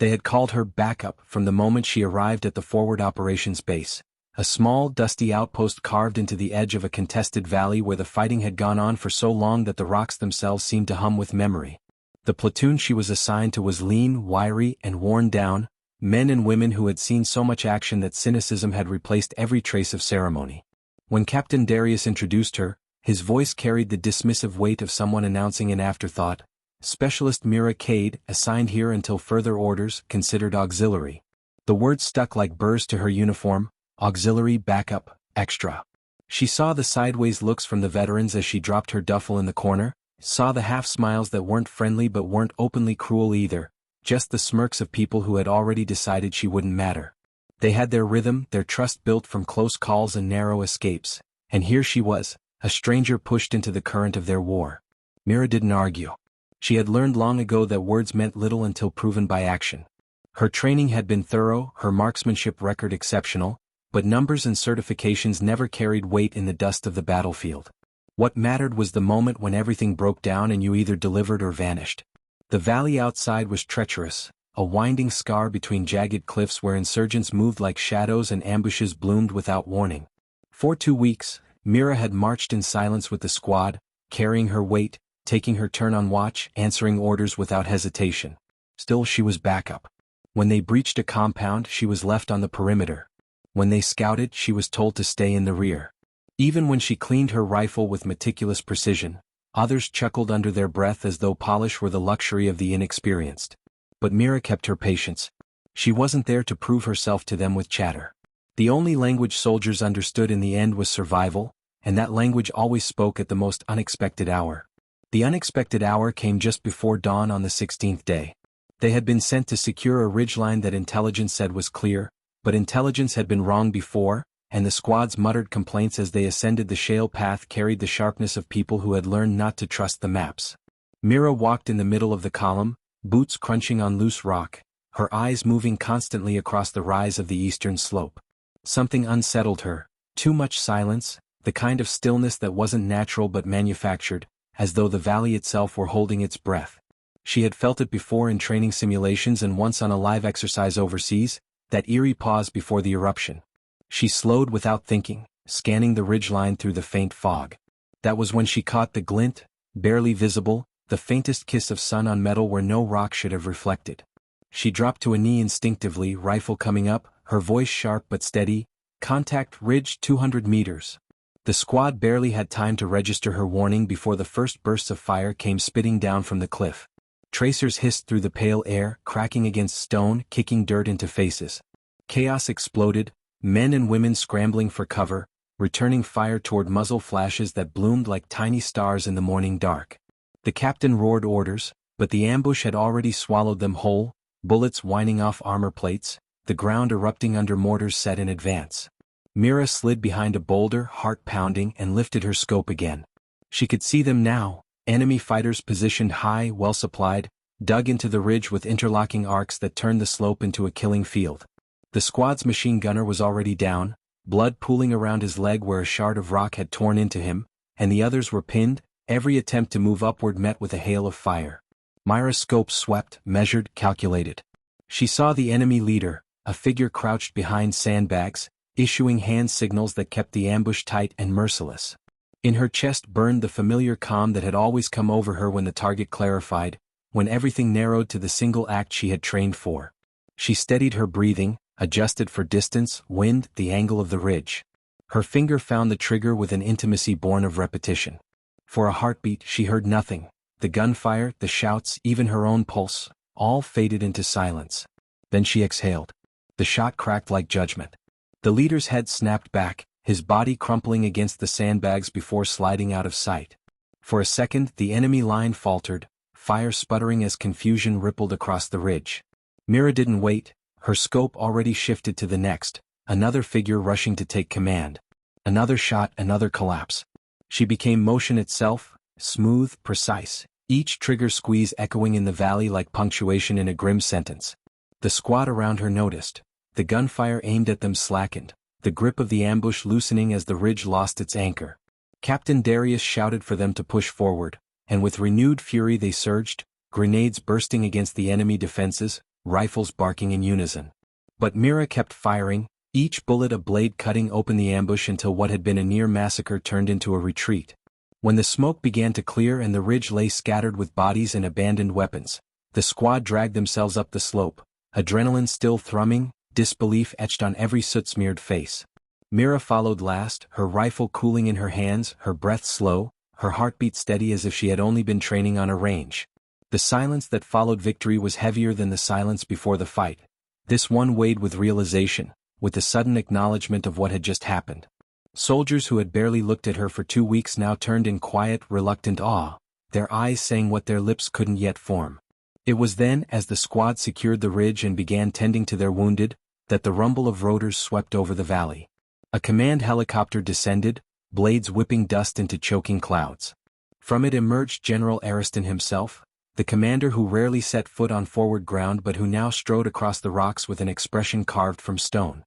They had called her backup from the moment she arrived at the forward operations base, a small, dusty outpost carved into the edge of a contested valley where the fighting had gone on for so long that the rocks themselves seemed to hum with memory. The platoon she was assigned to was lean, wiry, and worn down, men and women who had seen so much action that cynicism had replaced every trace of ceremony. When Captain Darius introduced her, his voice carried the dismissive weight of someone announcing an afterthought, "Specialist Mira Cade, assigned here until further orders, considered auxiliary." The words stuck like burrs to her uniform, auxiliary, backup, extra. She saw the sideways looks from the veterans as she dropped her duffel in the corner, saw the half-smiles that weren't friendly but weren't openly cruel either, just the smirks of people who had already decided she wouldn't matter. They had their rhythm, their trust built from close calls and narrow escapes, and here she was, a stranger pushed into the current of their war. Mira didn't argue. She had learned long ago that words meant little until proven by action. Her training had been thorough, her marksmanship record exceptional, but numbers and certifications never carried weight in the dust of the battlefield. What mattered was the moment when everything broke down and you either delivered or vanished. The valley outside was treacherous, a winding scar between jagged cliffs where insurgents moved like shadows and ambushes bloomed without warning. For 2 weeks, Mira had marched in silence with the squad, carrying her weight, taking her turn on watch, answering orders without hesitation. Still she was backup. When they breached a compound, she was left on the perimeter. When they scouted, she was told to stay in the rear. Even when she cleaned her rifle with meticulous precision, others chuckled under their breath as though polish were the luxury of the inexperienced. But Mira kept her patience. She wasn't there to prove herself to them with chatter. The only language soldiers understood in the end was survival, and that language always spoke at the most unexpected hour. The unexpected hour came just before dawn on the 16th day. They had been sent to secure a ridgeline that intelligence said was clear, but intelligence had been wrong before, and the squad's muttered complaints as they ascended the shale path carried the sharpness of people who had learned not to trust the maps. Mira walked in the middle of the column, boots crunching on loose rock, her eyes moving constantly across the rise of the eastern slope. Something unsettled her, too much silence, the kind of stillness that wasn't natural but manufactured, as though the valley itself were holding its breath. She had felt it before in training simulations and once on a live exercise overseas, that eerie pause before the eruption. She slowed without thinking, scanning the ridgeline through the faint fog. That was when she caught the glint, barely visible, the faintest kiss of sun on metal where no rock should have reflected. She dropped to a knee instinctively, rifle coming up, her voice sharp but steady, "Contact ridge 200 meters." The squad barely had time to register her warning before the first bursts of fire came spitting down from the cliff. Tracers hissed through the pale air, cracking against stone, kicking dirt into faces. Chaos exploded, men and women scrambling for cover, returning fire toward muzzle flashes that bloomed like tiny stars in the morning dark. The captain roared orders, but the ambush had already swallowed them whole, bullets whining off armor plates, the ground erupting under mortars set in advance. Mira slid behind a boulder, heart pounding, and lifted her scope again. She could see them now, enemy fighters positioned high, well supplied, dug into the ridge with interlocking arcs that turned the slope into a killing field. The squad's machine gunner was already down, blood pooling around his leg where a shard of rock had torn into him, and the others were pinned, every attempt to move upward met with a hail of fire. Mira's scope swept, measured, calculated. She saw the enemy leader, a figure crouched behind sandbags, issuing hand signals that kept the ambush tight and merciless. In her chest burned the familiar calm that had always come over her when the target clarified, when everything narrowed to the single act she had trained for. She steadied her breathing, adjusted for distance, wind, the angle of the ridge. Her finger found the trigger with an intimacy born of repetition. For a heartbeat she heard nothing, the gunfire, the shouts, even her own pulse, all faded into silence. Then she exhaled. The shot cracked like judgment. The leader's head snapped back, his body crumpling against the sandbags before sliding out of sight. For a second the enemy line faltered, fire sputtering as confusion rippled across the ridge. Mira didn't wait, her scope already shifted to the next, another figure rushing to take command. Another shot, another collapse. She became motion itself, smooth, precise, each trigger squeeze echoing in the valley like punctuation in a grim sentence. The squad around her noticed. The gunfire aimed at them slackened, the grip of the ambush loosening as the ridge lost its anchor. Captain Darius shouted for them to push forward, and with renewed fury they surged, grenades bursting against the enemy defenses, rifles barking in unison. But Mira kept firing, each bullet a blade cutting open the ambush until what had been a near massacre turned into a retreat. When the smoke began to clear and the ridge lay scattered with bodies and abandoned weapons, the squad dragged themselves up the slope, adrenaline still thrumming, disbelief etched on every soot-smeared face. Mira followed last, her rifle cooling in her hands, her breath slow, her heartbeat steady as if she had only been training on a range. The silence that followed victory was heavier than the silence before the fight. This one weighed with realization, with the sudden acknowledgement of what had just happened. Soldiers who had barely looked at her for 2 weeks now turned in quiet, reluctant awe, their eyes saying what their lips couldn't yet form. It was then, as the squad secured the ridge and began tending to their wounded, that the rumble of rotors swept over the valley. A command helicopter descended, blades whipping dust into choking clouds. From it emerged General Ariston himself, the commander who rarely set foot on forward ground but who now strode across the rocks with an expression carved from stone.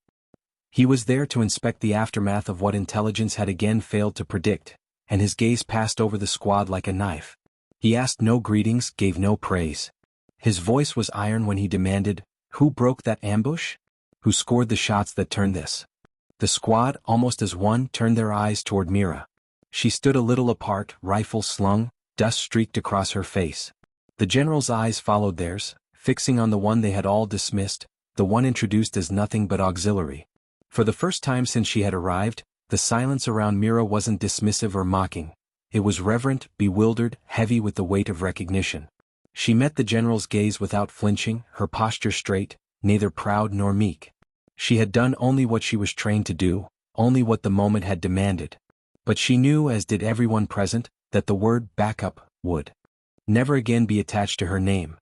He was there to inspect the aftermath of what intelligence had again failed to predict, and his gaze passed over the squad like a knife. He asked no greetings, gave no praise. His voice was iron when he demanded, "Who broke that ambush? Who scored the shots that turned this?" The squad, almost as one, turned their eyes toward Mira. She stood a little apart, rifle slung, dust streaked across her face. The general's eyes followed theirs, fixing on the one they had all dismissed, the one introduced as nothing but auxiliary. For the first time since she had arrived, the silence around Mira wasn't dismissive or mocking. It was reverent, bewildered, heavy with the weight of recognition. She met the general's gaze without flinching, her posture straight, neither proud nor meek. She had done only what she was trained to do, only what the moment had demanded. But she knew, as did everyone present, that the word backup would never again be attached to her name.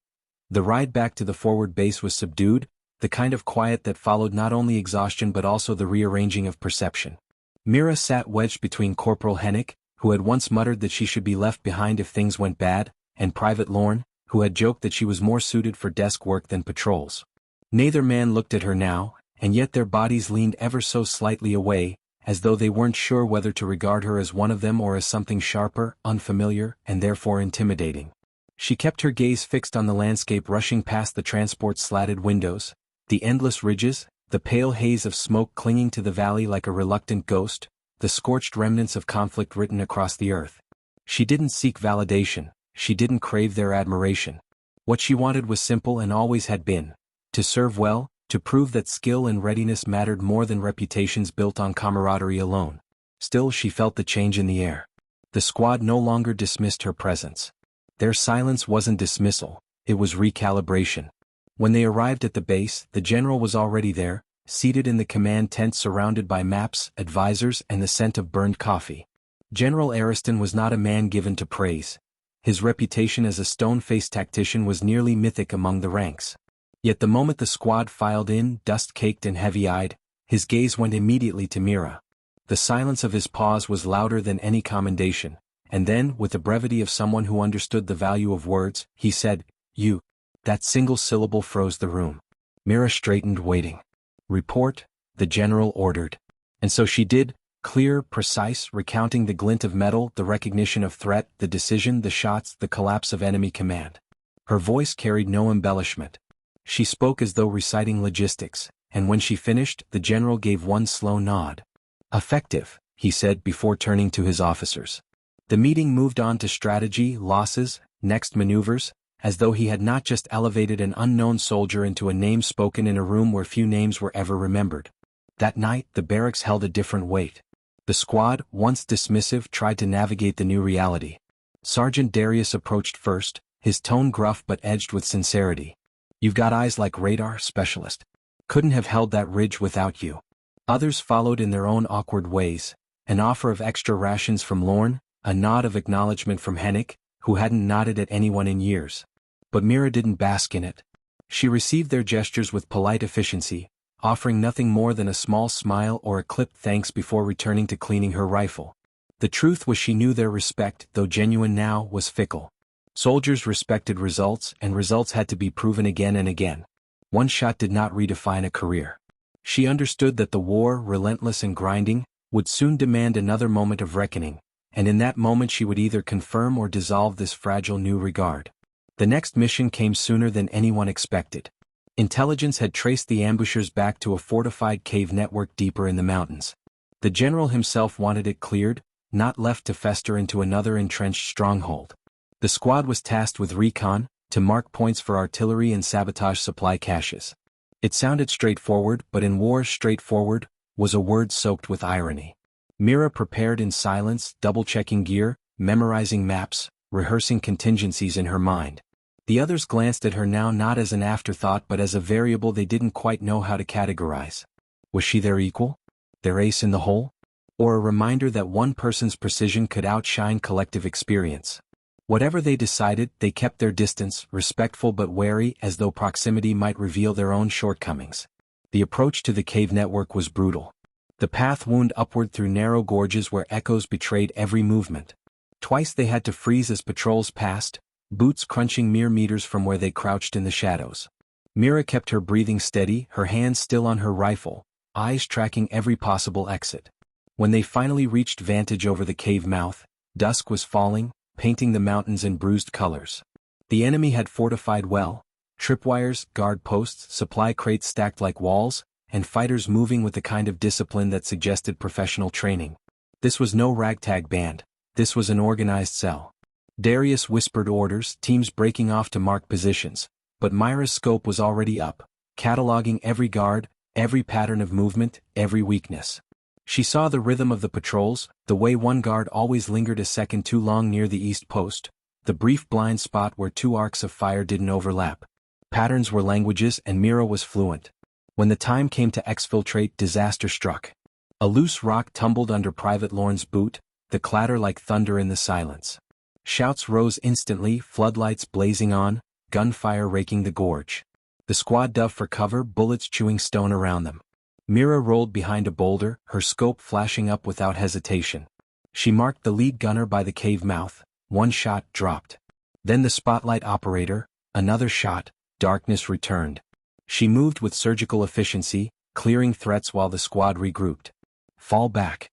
The ride back to the forward base was subdued, the kind of quiet that followed not only exhaustion but also the rearranging of perception. Mira sat wedged between Corporal Hennick, who had once muttered that she should be left behind if things went bad, and Private Lorne, who had joked that she was more suited for desk work than patrols. Neither man looked at her now, and yet their bodies leaned ever so slightly away, as though they weren't sure whether to regard her as one of them or as something sharper, unfamiliar, and therefore intimidating. She kept her gaze fixed on the landscape rushing past the transport's slatted windows, the endless ridges, the pale haze of smoke clinging to the valley like a reluctant ghost, the scorched remnants of conflict written across the earth. She didn't seek validation, she didn't crave their admiration. What she wanted was simple and always had been: to serve well, to prove that skill and readiness mattered more than reputations built on camaraderie alone. Still, she felt the change in the air. The squad no longer dismissed her presence. Their silence wasn't dismissal, it was recalibration. When they arrived at the base, the general was already there, seated in the command tent surrounded by maps, advisors, and the scent of burned coffee. General Ariston was not a man given to praise. His reputation as a stone-faced tactician was nearly mythic among the ranks. Yet the moment the squad filed in, dust-caked and heavy-eyed, his gaze went immediately to Mira. The silence of his pause was louder than any commendation, and then, with the brevity of someone who understood the value of words, he said, "You." That single syllable froze the room. Mira straightened, waiting. "Report," the general ordered. And so she did, clear, precise, recounting the glint of metal, the recognition of threat, the decision, the shots, the collapse of enemy command. Her voice carried no embellishment. She spoke as though reciting logistics, and when she finished, the general gave one slow nod. "Effective," he said before turning to his officers. The meeting moved on to strategy, losses, next maneuvers, as though he had not just elevated an unknown soldier into a name spoken in a room where few names were ever remembered. That night, the barracks held a different weight. The squad, once dismissive, tried to navigate the new reality. Sergeant Darius approached first, his tone gruff but edged with sincerity. "You've got eyes like radar, specialist. Couldn't have held that ridge without you." Others followed in their own awkward ways, an offer of extra rations from Lorne, a nod of acknowledgement from Hennick, who hadn't nodded at anyone in years. But Mira didn't bask in it. She received their gestures with polite efficiency, offering nothing more than a small smile or a clipped thanks before returning to cleaning her rifle. The truth was she knew their respect, though genuine now, was fickle. Soldiers respected results, and results had to be proven again and again. One shot did not redefine a career. She understood that the war, relentless and grinding, would soon demand another moment of reckoning, and in that moment she would either confirm or dissolve this fragile new regard. The next mission came sooner than anyone expected. Intelligence had traced the ambushers back to a fortified cave network deeper in the mountains. The general himself wanted it cleared, not left to fester into another entrenched stronghold. The squad was tasked with recon, to mark points for artillery and sabotage supply caches. It sounded straightforward, but in war straightforward was a word soaked with irony. Mira prepared in silence, double-checking gear, memorizing maps, rehearsing contingencies in her mind. The others glanced at her now not as an afterthought but as a variable they didn't quite know how to categorize. Was she their equal? Their ace in the hole? Or a reminder that one person's precision could outshine collective experience? Whatever they decided, they kept their distance, respectful but wary as though proximity might reveal their own shortcomings. The approach to the cave network was brutal. The path wound upward through narrow gorges where echoes betrayed every movement. Twice they had to freeze as patrols passed, boots crunching mere meters from where they crouched in the shadows. Mira kept her breathing steady, her hands still on her rifle, eyes tracking every possible exit. When they finally reached vantage over the cave mouth, dusk was falling, painting the mountains in bruised colors. The enemy had fortified well, tripwires, guard posts, supply crates stacked like walls, and fighters moving with the kind of discipline that suggested professional training. This was no ragtag band, this was an organized cell. Darius whispered orders, teams breaking off to mark positions, but Myra's scope was already up, cataloging every guard, every pattern of movement, every weakness. She saw the rhythm of the patrols, the way one guard always lingered a second too long near the east post, the brief blind spot where two arcs of fire didn't overlap. Patterns were languages and Mira was fluent. When the time came to exfiltrate, disaster struck. A loose rock tumbled under Private Lorne's boot, the clatter like thunder in the silence. Shouts rose instantly, floodlights blazing on, gunfire raking the gorge. The squad dove for cover, bullets chewing stone around them. Mira rolled behind a boulder, her scope flashing up without hesitation. She marked the lead gunner by the cave mouth, one shot dropped. Then the spotlight operator, another shot, darkness returned. She moved with surgical efficiency, clearing threats while the squad regrouped. Fall back.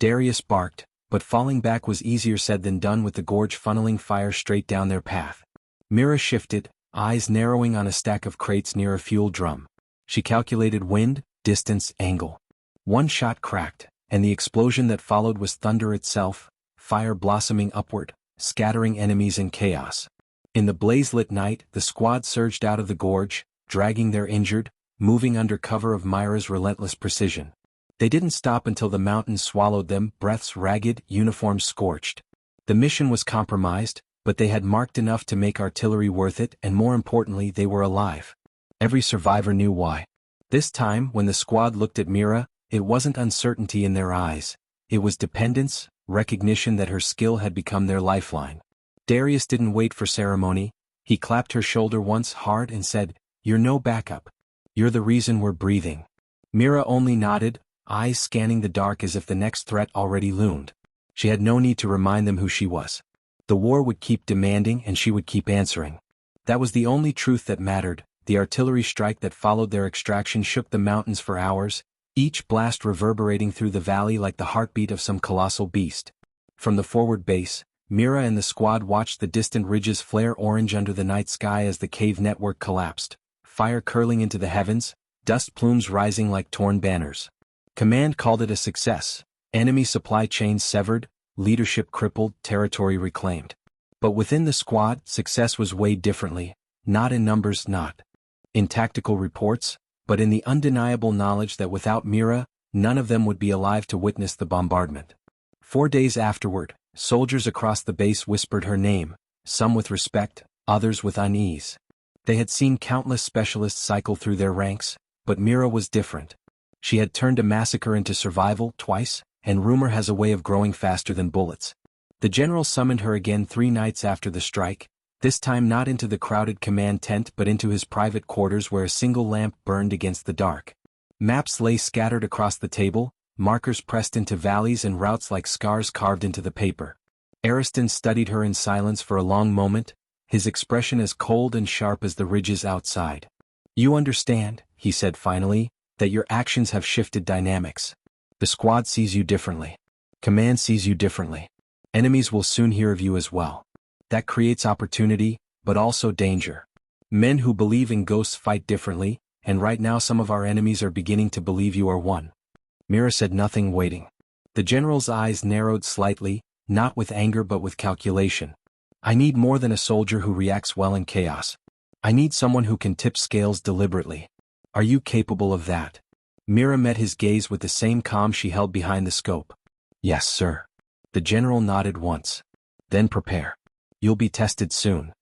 Darius barked, but falling back was easier said than done with the gorge funneling fire straight down their path. Mira shifted, eyes narrowing on a stack of crates near a fuel drum. She calculated wind, distance, angle. One shot cracked, and the explosion that followed was thunder itself, fire blossoming upward, scattering enemies in chaos. In the blaze-lit night, the squad surged out of the gorge, dragging their injured, moving under cover of Myra's relentless precision. They didn't stop until the mountains swallowed them, breaths ragged, uniforms scorched. The mission was compromised, but they had marked enough to make artillery worth it, and more importantly, they were alive. Every survivor knew why. This time, when the squad looked at Mira, it wasn't uncertainty in their eyes. It was dependence, recognition that her skill had become their lifeline. Darius didn't wait for ceremony. He clapped her shoulder once hard and said, "You're no backup. You're the reason we're breathing." Mira only nodded, eyes scanning the dark as if the next threat already loomed. She had no need to remind them who she was. The war would keep demanding and she would keep answering. That was the only truth that mattered. The artillery strike that followed their extraction shook the mountains for hours, each blast reverberating through the valley like the heartbeat of some colossal beast. From the forward base, Mira and the squad watched the distant ridges flare orange under the night sky as the cave network collapsed, fire curling into the heavens, dust plumes rising like torn banners. Command called it a success, enemy supply chains severed, leadership crippled, territory reclaimed. But within the squad, success was weighed differently, not in numbers, not in tactical reports, but in the undeniable knowledge that without Mira, none of them would be alive to witness the bombardment. 4 days afterward, soldiers across the base whispered her name, some with respect, others with unease. They had seen countless specialists cycle through their ranks, but Mira was different. She had turned a massacre into survival twice, and rumor has a way of growing faster than bullets. The general summoned her again 3 nights after the strike, this time not into the crowded command tent but into his private quarters where a single lamp burned against the dark. Maps lay scattered across the table, markers pressed into valleys and routes like scars carved into the paper. Ariston studied her in silence for a long moment, his expression as cold and sharp as the ridges outside. "You understand," he said finally, "that your actions have shifted dynamics. The squad sees you differently. Command sees you differently. Enemies will soon hear of you as well. That creates opportunity, but also danger. Men who believe in ghosts fight differently, and right now some of our enemies are beginning to believe you are one. Mira said nothing, waiting. The general's eyes narrowed slightly, not with anger but with calculation. I need more than a soldier who reacts well in chaos. I need someone who can tip scales deliberately. Are you capable of that? Mira met his gaze with the same calm she held behind the scope. Yes, sir. The general nodded once. Then prepare. You'll be tested soon.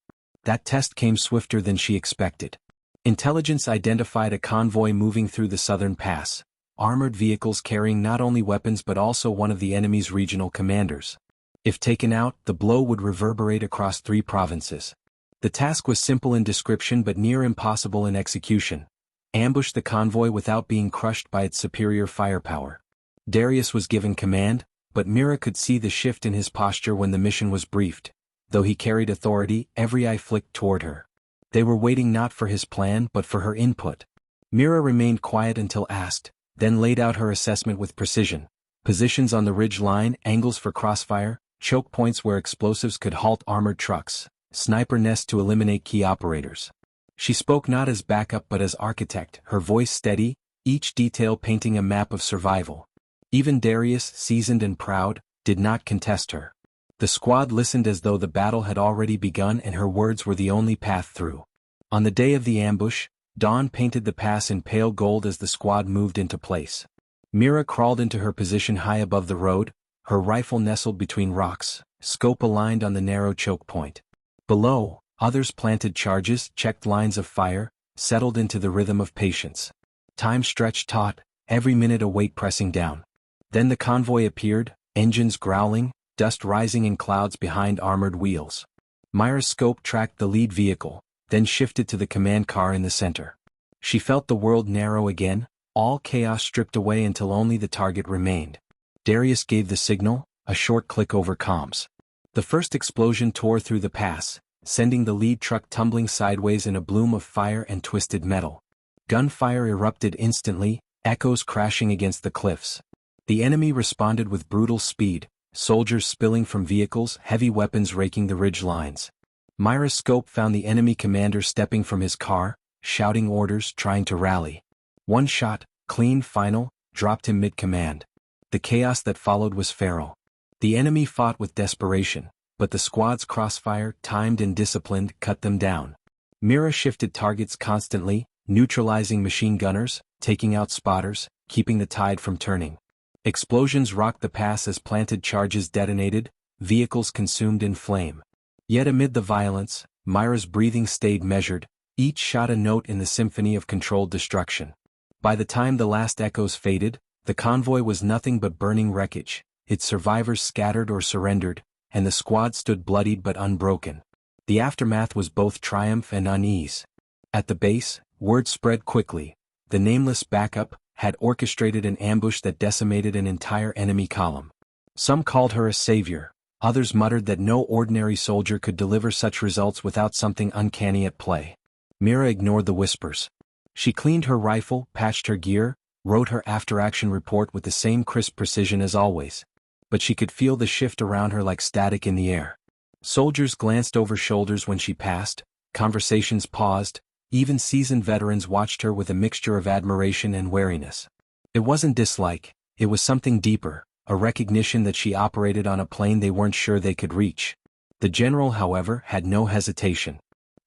That test came swifter than she expected. Intelligence identified a convoy moving through the southern pass, armored vehicles carrying not only weapons but also one of the enemy's regional commanders. If taken out, the blow would reverberate across 3 provinces. The task was simple in description but near impossible in execution. Ambush the convoy without being crushed by its superior firepower. Darius was given command, but Mira could see the shift in his posture when the mission was briefed. Though he carried authority, every eye flicked toward her. They were waiting not for his plan but for her input. Mira remained quiet until asked, then laid out her assessment with precision. Positions on the ridge line, angles for crossfire, choke points where explosives could halt armored trucks, sniper nests to eliminate key operators. She spoke not as backup but as architect, her voice steady, each detail painting a map of survival. Even Darius, seasoned and proud, did not contest her. The squad listened as though the battle had already begun and her words were the only path through. On the day of the ambush, dawn painted the pass in pale gold as the squad moved into place. Mira crawled into her position high above the road, her rifle nestled between rocks, scope aligned on the narrow choke point. Below, others planted charges, checked lines of fire, settled into the rhythm of patience. Time stretched taut, every minute a weight pressing down. Then the convoy appeared, engines growling, dust rising in clouds behind armored wheels. Mira's scope tracked the lead vehicle, then shifted to the command car in the center. She felt the world narrow again, all chaos stripped away until only the target remained. Darius gave the signal, a short click over comms. The first explosion tore through the pass, sending the lead truck tumbling sideways in a bloom of fire and twisted metal. Gunfire erupted instantly, echoes crashing against the cliffs. The enemy responded with brutal speed, soldiers spilling from vehicles, heavy weapons raking the ridge lines. Mira's scope found the enemy commander stepping from his car, shouting orders, trying to rally. One shot, clean, final, dropped him mid-command. The chaos that followed was feral. The enemy fought with desperation, but the squad's crossfire, timed and disciplined, cut them down. Mira shifted targets constantly, neutralizing machine gunners, taking out spotters, keeping the tide from turning. Explosions rocked the pass as planted charges detonated, vehicles consumed in flame. Yet amid the violence, Mira's breathing stayed measured, each shot a note in the symphony of controlled destruction. By the time the last echoes faded, the convoy was nothing but burning wreckage, its survivors scattered or surrendered, and the squad stood bloodied but unbroken. The aftermath was both triumph and unease. At the base, word spread quickly. The nameless backup had orchestrated an ambush that decimated an entire enemy column. Some called her a savior, others muttered that no ordinary soldier could deliver such results without something uncanny at play. Mira ignored the whispers. She cleaned her rifle, patched her gear, wrote her after-action report with the same crisp precision as always. But she could feel the shift around her like static in the air. Soldiers glanced over shoulders when she passed, conversations paused, even seasoned veterans watched her with a mixture of admiration and wariness. It wasn't dislike, it was something deeper, a recognition that she operated on a plane they weren't sure they could reach. The general, however, had no hesitation.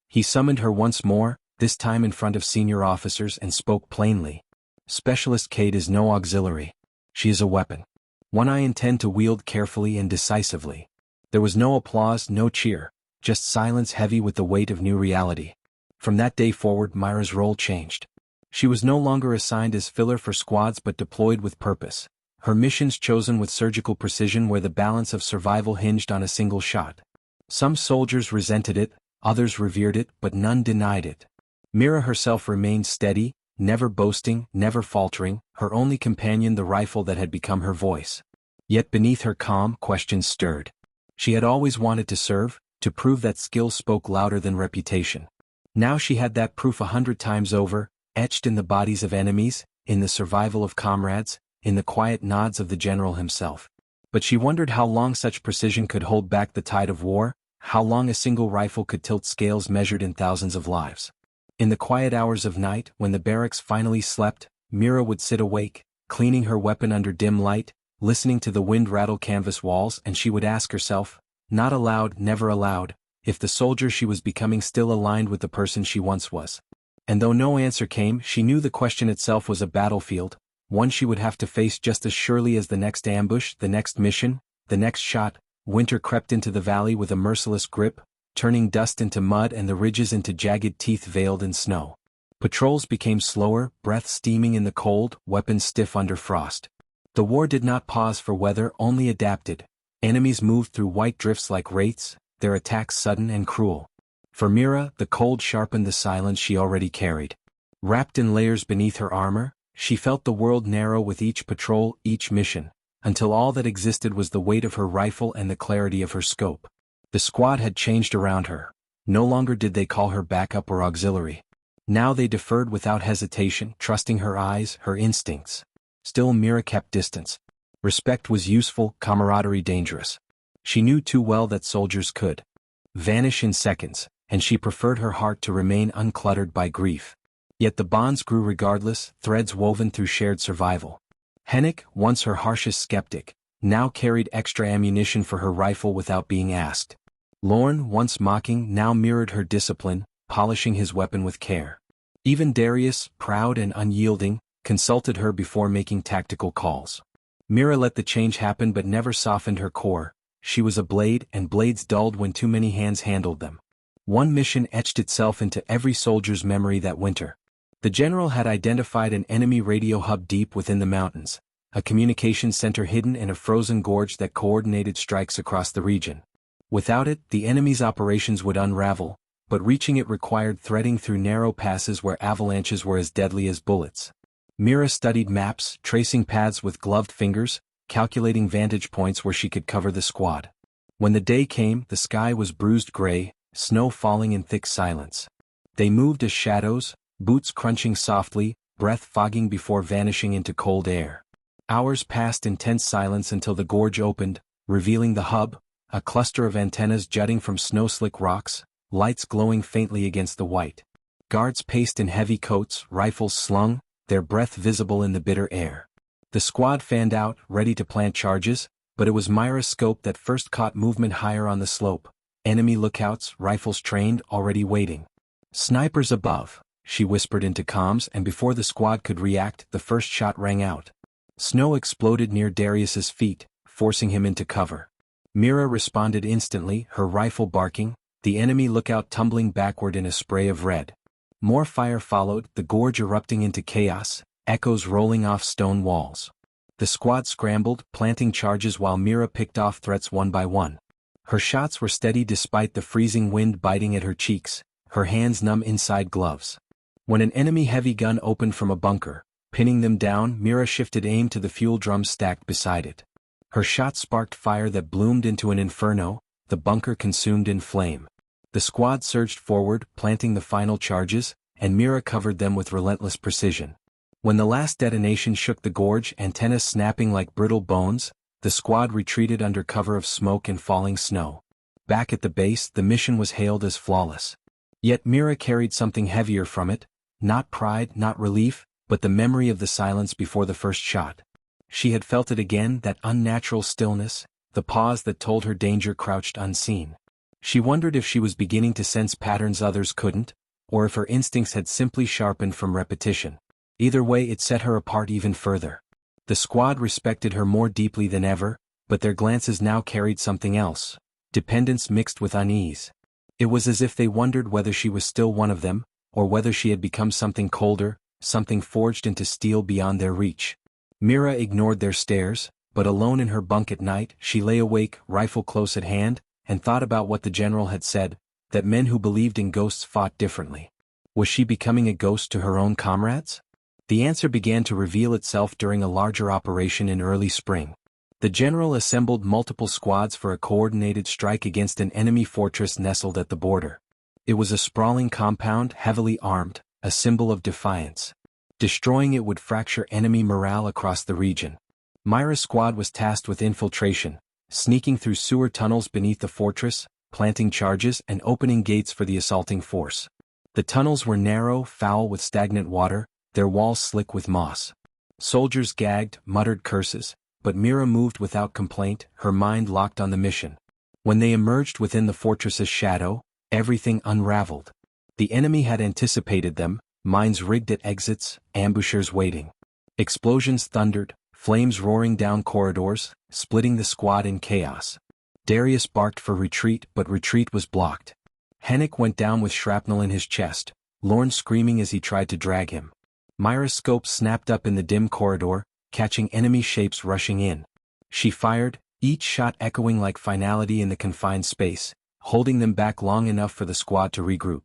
He summoned her once more, this time in front of senior officers, and spoke plainly. Specialist Kate is no auxiliary. She is a weapon. One I intend to wield carefully and decisively. There was no applause, no cheer, just silence heavy with the weight of new reality. From that day forward, Mira's role changed. She was no longer assigned as filler for squads but deployed with purpose. Her missions chosen with surgical precision where the balance of survival hinged on a single shot. Some soldiers resented it, others revered it, but none denied it. Mira herself remained steady, never boasting, never faltering, her only companion the rifle that had become her voice. Yet beneath her calm, questions stirred. She had always wanted to serve, to prove that skill spoke louder than reputation. Now she had that proof 100 times over, etched in the bodies of enemies, in the survival of comrades, in the quiet nods of the general himself. But she wondered how long such precision could hold back the tide of war, how long a single rifle could tilt scales measured in thousands of lives. In the quiet hours of night, when the barracks finally slept, Mira would sit awake, cleaning her weapon under dim light, listening to the wind rattle canvas walls, and she would ask herself, not aloud, never aloud, if the soldier she was becoming still aligned with the person she once was. And though no answer came, she knew the question itself was a battlefield, one she would have to face just as surely as the next ambush, the next mission, the next shot. Winter crept into the valley with a merciless grip, turning dust into mud and the ridges into jagged teeth veiled in snow. Patrols became slower, breath steaming in the cold, weapons stiff under frost. The war did not pause for weather, only adapted. Enemies moved through white drifts like wraiths, their attacks sudden and cruel. For Mira, the cold sharpened the silence she already carried. Wrapped in layers beneath her armor, she felt the world narrow with each patrol, each mission, until all that existed was the weight of her rifle and the clarity of her scope. The squad had changed around her. No longer did they call her backup or auxiliary. Now they deferred without hesitation, trusting her eyes, her instincts. Still Mira kept distance. Respect was useful, camaraderie dangerous. She knew too well that soldiers could vanish in seconds, and she preferred her heart to remain uncluttered by grief. Yet the bonds grew regardless, threads woven through shared survival. Hennick, once her harshest skeptic, now carried extra ammunition for her rifle without being asked. Lorne, once mocking, now mirrored her discipline, polishing his weapon with care. Even Darius, proud and unyielding, consulted her before making tactical calls. Mira let the change happen but never softened her core. She was a blade, and blades dulled when too many hands handled them. One mission etched itself into every soldier's memory that winter. The general had identified an enemy radio hub deep within the mountains, a communications center hidden in a frozen gorge that coordinated strikes across the region. Without it, the enemy's operations would unravel, but reaching it required threading through narrow passes where avalanches were as deadly as bullets. Mira studied maps, tracing paths with gloved fingers, calculating vantage points where she could cover the squad. When the day came, the sky was bruised gray, snow falling in thick silence. They moved as shadows, boots crunching softly, breath fogging before vanishing into cold air. Hours passed in tense silence until the gorge opened, revealing the hub, a cluster of antennas jutting from snow-slick rocks, lights glowing faintly against the white. Guards paced in heavy coats, rifles slung, their breath visible in the bitter air. The squad fanned out, ready to plant charges, but it was Myra's scope that first caught movement higher on the slope. Enemy lookouts, rifles trained, already waiting. "Snipers above," she whispered into comms, and before the squad could react, the first shot rang out. Snow exploded near Darius's feet, forcing him into cover. Mira responded instantly, her rifle barking, the enemy lookout tumbling backward in a spray of red. More fire followed, the gorge erupting into chaos, echoes rolling off stone walls. The squad scrambled, planting charges while Mira picked off threats one by one. Her shots were steady despite the freezing wind biting at her cheeks, her hands numb inside gloves. When an enemy heavy gun opened from a bunker, pinning them down, Mira shifted aim to the fuel drums stacked beside it. Her shot sparked fire that bloomed into an inferno, the bunker consumed in flame. The squad surged forward, planting the final charges, and Mira covered them with relentless precision. When the last detonation shook the gorge, antennas snapping like brittle bones, the squad retreated under cover of smoke and falling snow. Back at the base, the mission was hailed as flawless. Yet Mira carried something heavier from it, not pride, not relief, but the memory of the silence before the first shot. She had felt it again, that unnatural stillness, the pause that told her danger crouched unseen. She wondered if she was beginning to sense patterns others couldn't, or if her instincts had simply sharpened from repetition. Either way, it set her apart even further. The squad respected her more deeply than ever, but their glances now carried something else, dependence mixed with unease. It was as if they wondered whether she was still one of them, or whether she had become something colder, something forged into steel beyond their reach. Mira ignored their stares, but alone in her bunk at night, she lay awake, rifle close at hand, and thought about what the general had said, that men who believed in ghosts fought differently. Was she becoming a ghost to her own comrades? The answer began to reveal itself during a larger operation in early spring. The general assembled multiple squads for a coordinated strike against an enemy fortress nestled at the border. It was a sprawling compound, heavily armed, a symbol of defiance. Destroying it would fracture enemy morale across the region. Myra's squad was tasked with infiltration, sneaking through sewer tunnels beneath the fortress, planting charges and opening gates for the assaulting force. The tunnels were narrow, foul with stagnant water, their walls slick with moss. Soldiers gagged, muttered curses, but Mira moved without complaint, her mind locked on the mission. When they emerged within the fortress's shadow, everything unraveled. The enemy had anticipated them, mines rigged at exits, ambushers waiting. Explosions thundered, flames roaring down corridors, splitting the squad in chaos. Darius barked for retreat, but retreat was blocked. Hennick went down with shrapnel in his chest, Lorne screaming as he tried to drag him. Myra's scope snapped up in the dim corridor, catching enemy shapes rushing in. She fired, each shot echoing like finality in the confined space, holding them back long enough for the squad to regroup.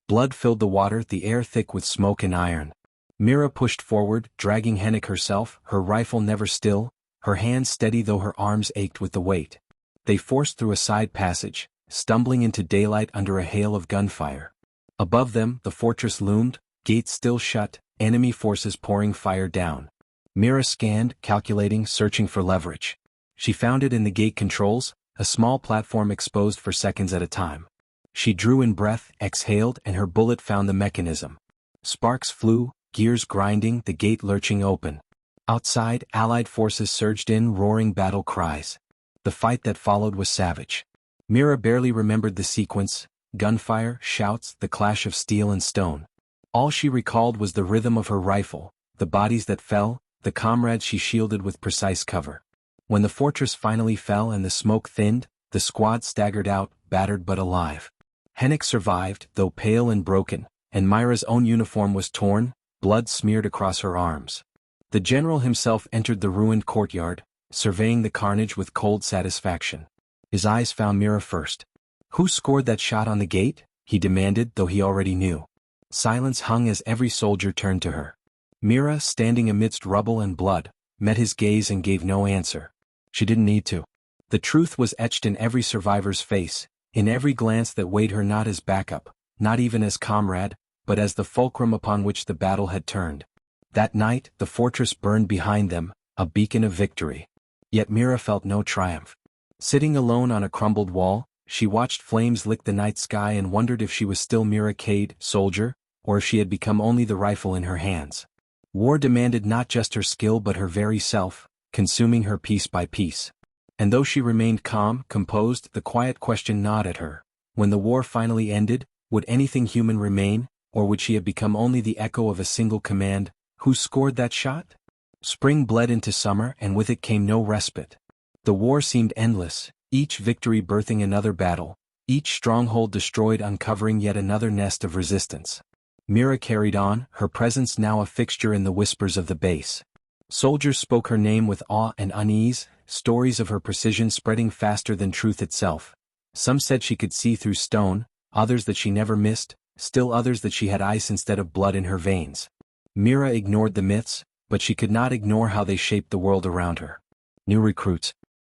Blood filled the water, the air thick with smoke and iron. Mira pushed forward, dragging Hennick herself, her rifle never still, her hands steady though her arms ached with the weight. They forced through a side passage, stumbling into daylight under a hail of gunfire. Above them, the fortress loomed, gates still shut, enemy forces pouring fire down. Mira scanned, calculating, searching for leverage. She found it in the gate controls, a small platform exposed for seconds at a time. She drew in breath, exhaled, and her bullet found the mechanism. Sparks flew, gears grinding, the gate lurching open. Outside, Allied forces surged in, roaring battle cries. The fight that followed was savage. Mira barely remembered the sequence: gunfire, shouts, the clash of steel and stone. All she recalled was the rhythm of her rifle, the bodies that fell, the comrades she shielded with precise cover. When the fortress finally fell and the smoke thinned, the squad staggered out, battered but alive. Hennick survived, though pale and broken, and Myra's own uniform was torn, blood smeared across her arms. The general himself entered the ruined courtyard, surveying the carnage with cold satisfaction. His eyes found Mira first. "Who scored that shot on the gate?" he demanded, though he already knew. Silence hung as every soldier turned to her. Mira, standing amidst rubble and blood, met his gaze and gave no answer. She didn't need to. The truth was etched in every survivor's face, in every glance that weighed her not as backup, not even as comrade, but as the fulcrum upon which the battle had turned. That night, the fortress burned behind them, a beacon of victory. Yet Mira felt no triumph. Sitting alone on a crumbled wall, she watched flames lick the night sky and wondered if she was still Mira Cade, soldier, or if she had become only the rifle in her hands. War demanded not just her skill but her very self, consuming her piece by piece. And though she remained calm, composed, the quiet question gnawed at her. When the war finally ended, would anything human remain, or would she have become only the echo of a single command: "Who scored that shot?" Spring bled into summer, and with it came no respite. The war seemed endless, each victory birthing another battle, each stronghold destroyed uncovering yet another nest of resistance. Mira carried on, her presence now a fixture in the whispers of the base. Soldiers spoke her name with awe and unease, stories of her precision spreading faster than truth itself. Some said she could see through stone, others that she never missed, still others that she had ice instead of blood in her veins. Mira ignored the myths, but she could not ignore how they shaped the world around her. New recruits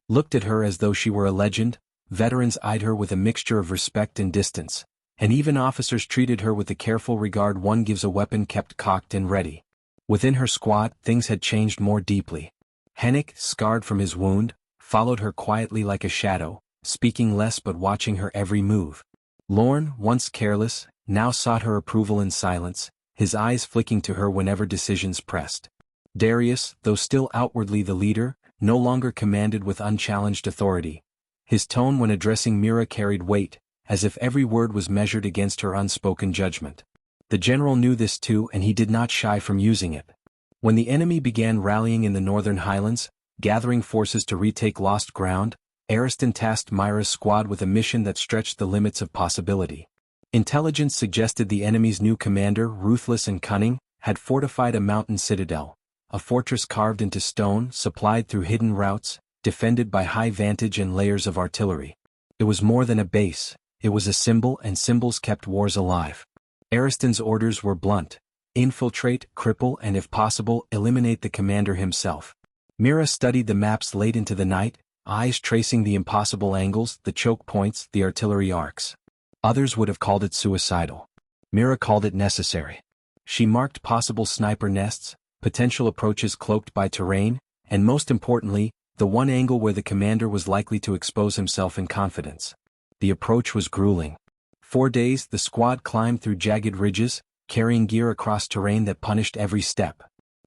looked at her as though she were a legend, veterans eyed her with a mixture of respect and distance, and even officers treated her with the careful regard one gives a weapon kept cocked and ready. Within her squad, things had changed more deeply. Hennick, scarred from his wound, followed her quietly like a shadow, speaking less but watching her every move. Lorne, once careless, now sought her approval in silence, his eyes flicking to her whenever decisions pressed. Darius, though still outwardly the leader, no longer commanded with unchallenged authority. His tone when addressing Mira carried weight, as if every word was measured against her unspoken judgment. The general knew this too, and he did not shy from using it. When the enemy began rallying in the northern highlands, gathering forces to retake lost ground, Ariston tasked Myra's squad with a mission that stretched the limits of possibility. Intelligence suggested the enemy's new commander, ruthless and cunning, had fortified a mountain citadel, a fortress carved into stone, supplied through hidden routes, defended by high vantage and layers of artillery. It was more than a base, it was a symbol, and symbols kept wars alive. Ariston's orders were blunt: infiltrate, cripple, and if possible, eliminate the commander himself. Mira studied the maps late into the night, eyes tracing the impossible angles, the choke points, the artillery arcs. Others would have called it suicidal. Mira called it necessary. She marked possible sniper nests, potential approaches cloaked by terrain, and most importantly, the one angle where the commander was likely to expose himself in confidence. The approach was grueling. 4 days the squad climbed through jagged ridges, carrying gear across terrain that punished every step.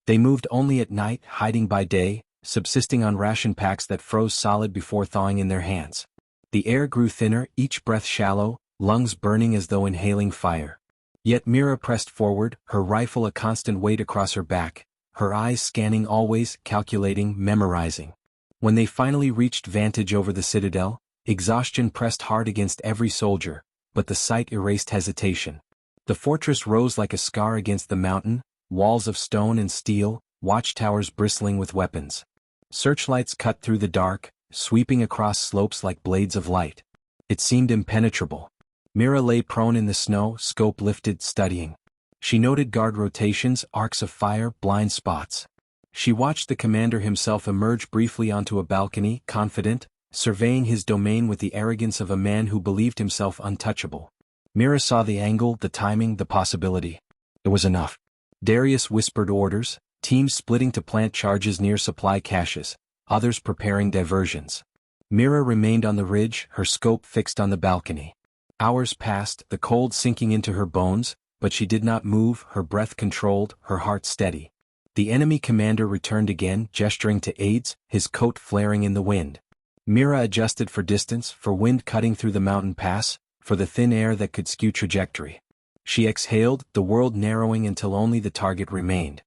They moved only at night, hiding by day, subsisting on ration packs that froze solid before thawing in their hands. The air grew thinner, each breath shallow, lungs burning as though inhaling fire. Yet Mira pressed forward, her rifle a constant weight across her back, her eyes scanning always, calculating, memorizing. When they finally reached vantage over the citadel, exhaustion pressed hard against every soldier, but the sight erased hesitation. The fortress rose like a scar against the mountain, walls of stone and steel, watchtowers bristling with weapons. Searchlights cut through the dark, sweeping across slopes like blades of light. It seemed impenetrable. Mira lay prone in the snow, scope lifted, studying. She noted guard rotations, arcs of fire, blind spots. She watched the commander himself emerge briefly onto a balcony, confident, surveying his domain with the arrogance of a man who believed himself untouchable. Mira saw the angle, the timing, the possibility. It was enough. Darius whispered orders, teams splitting to plant charges near supply caches, others preparing diversions. Mira remained on the ridge, her scope fixed on the balcony. Hours passed, the cold sinking into her bones, but she did not move, her breath controlled, her heart steady. The enemy commander returned again, gesturing to aides, his coat flaring in the wind. Mira adjusted for distance, for wind cutting through the mountain pass, for the thin air that could skew trajectory. She exhaled, the world narrowing until only the target remained.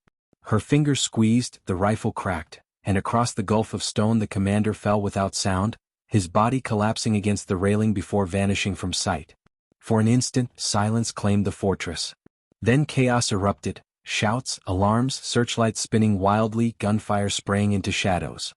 Her fingers squeezed, the rifle cracked, and across the gulf of stone the commander fell without sound, his body collapsing against the railing before vanishing from sight. For an instant, silence claimed the fortress. Then chaos erupted, shouts, alarms, searchlights spinning wildly, gunfire spraying into shadows.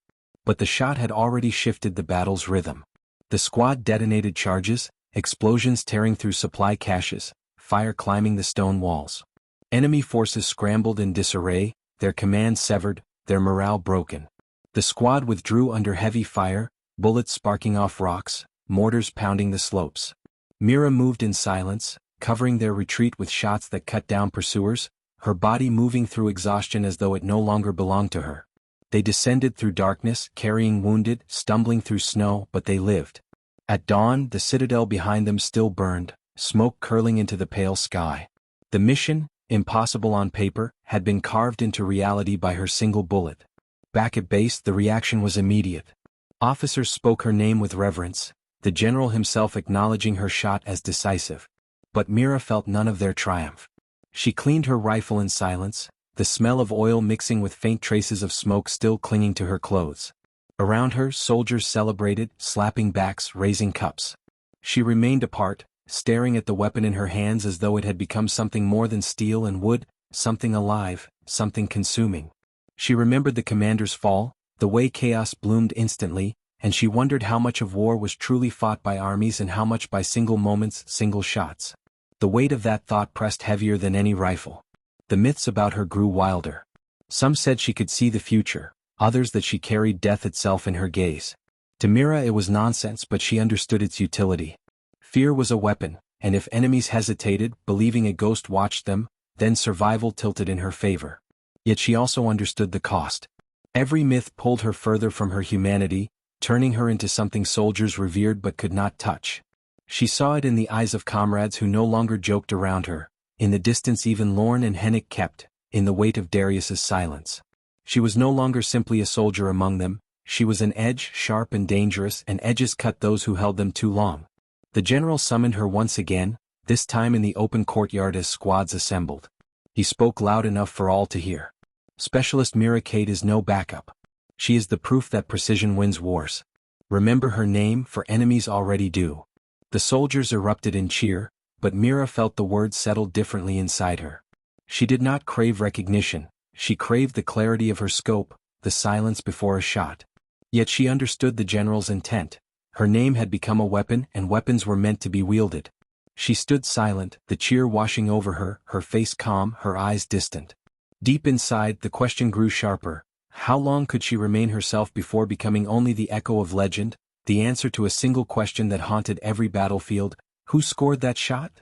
But the shot had already shifted the battle's rhythm. The squad detonated charges, explosions tearing through supply caches, fire climbing the stone walls. Enemy forces scrambled in disarray, their command severed, their morale broken. The squad withdrew under heavy fire, bullets sparking off rocks, mortars pounding the slopes. Mira moved in silence, covering their retreat with shots that cut down pursuers, her body moving through exhaustion as though it no longer belonged to her. They descended through darkness, carrying wounded, stumbling through snow, but they lived. At dawn, the citadel behind them still burned, smoke curling into the pale sky. The mission, impossible on paper, had been carved into reality by her single bullet. Back at base, the reaction was immediate. Officers spoke her name with reverence, the general himself acknowledging her shot as decisive. But Mira felt none of their triumph. She cleaned her rifle in silence, the smell of oil mixing with faint traces of smoke still clinging to her clothes. Around her, soldiers celebrated, slapping backs, raising cups. She remained apart, staring at the weapon in her hands as though it had become something more than steel and wood, something alive, something consuming. She remembered the commander's fall, the way chaos bloomed instantly, and she wondered how much of war was truly fought by armies and how much by single moments, single shots. The weight of that thought pressed heavier than any rifle. The myths about her grew wilder. Some said she could see the future, others that she carried death itself in her gaze. To Mira it was nonsense, but she understood its utility. Fear was a weapon, and if enemies hesitated, believing a ghost watched them, then survival tilted in her favor. Yet she also understood the cost. Every myth pulled her further from her humanity, turning her into something soldiers revered but could not touch. She saw it in the eyes of comrades who no longer joked around her, in the distance even Lorne and Hennick kept, in the weight of Darius's silence. She was no longer simply a soldier among them, she was an edge, sharp and dangerous, and edges cut those who held them too long. The general summoned her once again, this time in the open courtyard as squads assembled. He spoke loud enough for all to hear. Specialist Mira Kate is no backup. She is the proof that precision wins wars. Remember her name, for enemies already do. The soldiers erupted in cheer, but Mira felt the words settled differently inside her. She did not crave recognition, she craved the clarity of her scope, the silence before a shot. Yet she understood the general's intent. Her name had become a weapon, and weapons were meant to be wielded. She stood silent, the cheer washing over her, her face calm, her eyes distant. Deep inside, the question grew sharper. How long could she remain herself before becoming only the echo of legend, the answer to a single question that haunted every battlefield? Who scored that shot?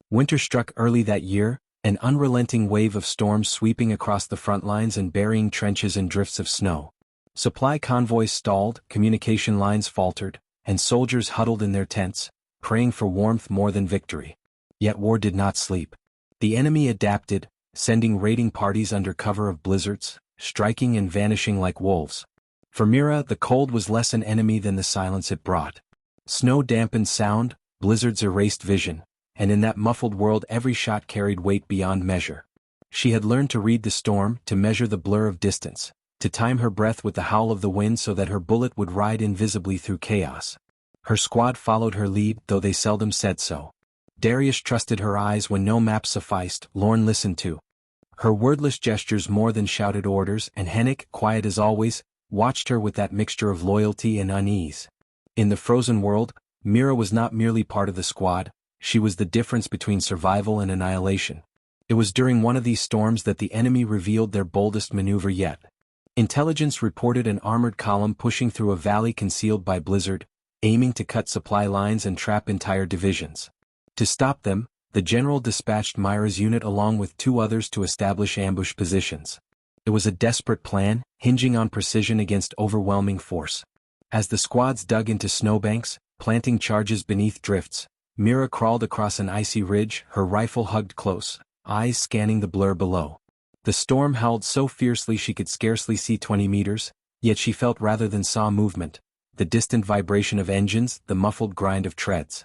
Winter struck early that year, an unrelenting wave of storms sweeping across the front lines and burying trenches in drifts of snow. Supply convoys stalled, communication lines faltered, and soldiers huddled in their tents, praying for warmth more than victory. Yet war did not sleep. The enemy adapted, sending raiding parties under cover of blizzards, striking and vanishing like wolves. For Mira, the cold was less an enemy than the silence it brought. Snow dampened sound, blizzards erased vision, and in that muffled world every shot carried weight beyond measure. She had learned to read the storm, to measure the blur of distance, to time her breath with the howl of the wind so that her bullet would ride invisibly through chaos. Her squad followed her lead, though they seldom said so. Darius trusted her eyes when no map sufficed, Lorne listened to her wordless gestures more than shouted orders, and Hennick, quiet as always, watched her with that mixture of loyalty and unease. In the frozen world, Mira was not merely part of the squad, she was the difference between survival and annihilation. It was during one of these storms that the enemy revealed their boldest maneuver yet. Intelligence reported an armored column pushing through a valley concealed by blizzard, aiming to cut supply lines and trap entire divisions. To stop them, the general dispatched Myra's unit along with 2 others to establish ambush positions. It was a desperate plan, hinging on precision against overwhelming force. As the squads dug into snowbanks, planting charges beneath drifts, Mira crawled across an icy ridge, her rifle hugged close, eyes scanning the blur below. The storm howled so fiercely she could scarcely see 20 meters, yet she felt rather than saw movement, the distant vibration of engines, the muffled grind of treads.